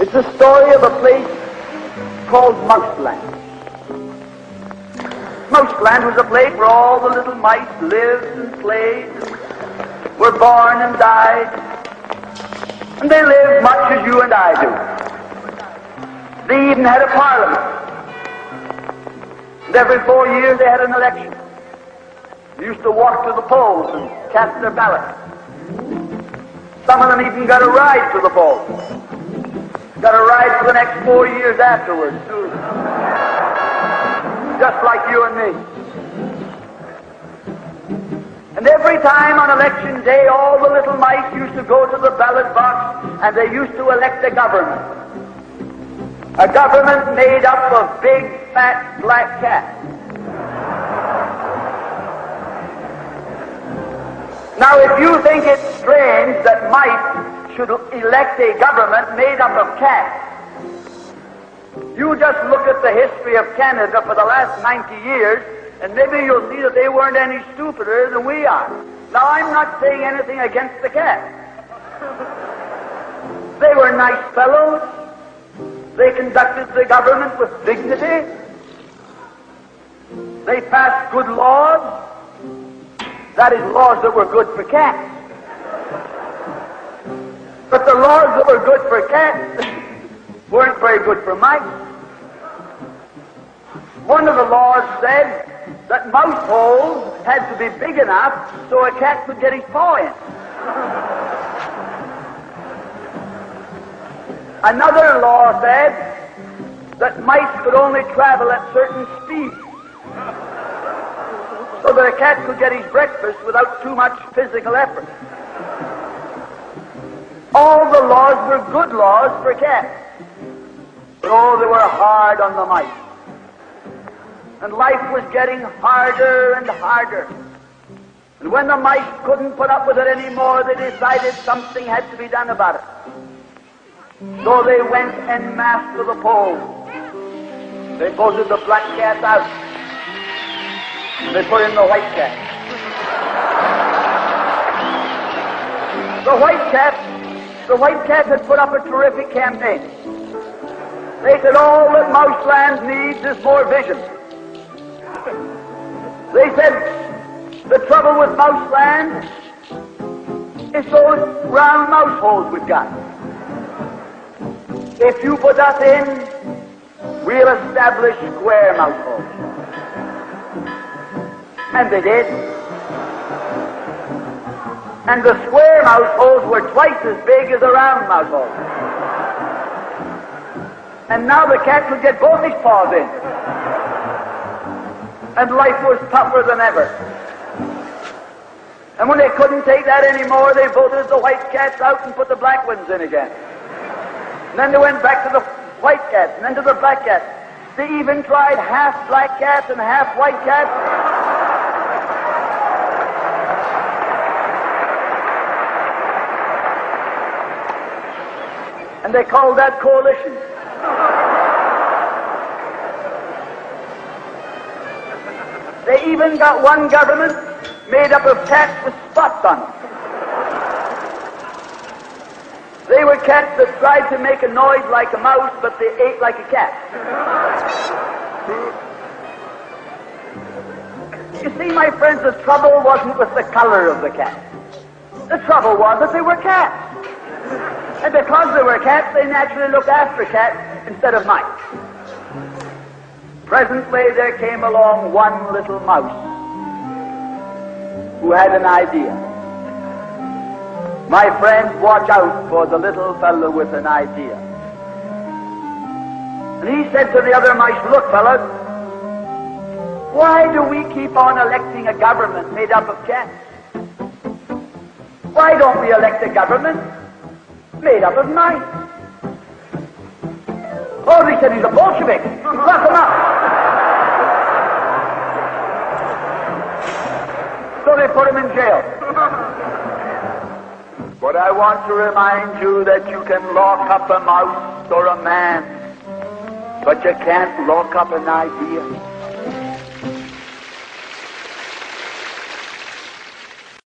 It's the story of a place called Mouseland. Mouseland was a place where all the little mice lived and played, were born and died, and they lived much as you and I do. They even had a parliament. And every 4 years they had an election. They used to walk to the polls and cast their ballots. Some of them even got a ride to the polls. Got a ride for the next 4 years afterwards, too. Just like you and me. And every time on election day, all the little mice used to go to the ballot box and they used to elect a government. A government made up of big, fat, black cats. Now, if you think it's strange that mice should elect a government made up of cats, you just look at the history of Canada for the last 90 years, and maybe you'll see that they weren't any stupider than we are. Now, I'm not saying anything against the cats. They were nice fellows. They conducted the government with dignity. They passed good laws. That is, laws that were good for cats. But the laws that were good for cats weren't very good for mice. One of the laws said that mouse holes had to be big enough so a cat could get his paw in. Another law said that mice could only travel at certain speeds so that a cat could get his breakfast without too much physical effort. All the laws were good laws for cats. But oh, they were hard on the mice. And life was getting harder and harder. And when the mice couldn't put up with it anymore, they decided something had to be done about it. So they went en masse to the polls. They voted the black cat out. And they put in the white cat. The white cat had put up a terrific campaign. They said all that Mouseland needs is more vision. They said the trouble with Mouseland is those round mouse holes we've got. If you put us in, we'll establish square mouse holes. And they did. And the square mouse holes were twice as big as the round mouse holes. And now the cat could get both his paws in. And life was tougher than ever. And when they couldn't take that anymore, they voted the white cats out and put the black ones in again. And then they went back to the white cats and then to the black cats. They even tried half black cats and half white cats. And they called that coalition. They even got one government made up of cats with spots on them. They were cats that tried to make a noise like a mouse, but they ate like a cat. You see, my friends, the trouble wasn't with the color of the cat. The trouble was that they were cats. And because they were cats, they naturally looked after cats instead of mice. Presently, there came along one little mouse who had an idea. My friends, watch out for the little fellow with an idea. And he said to the other mice, look, fellows, why do we keep on electing a government made up of cats? Why don't we elect a government made up of mice? Oh, they said he's a Bolshevik. Lock him up. So they put him in jail. But I want to remind you that you can lock up a mouse or a man, but you can't lock up an idea.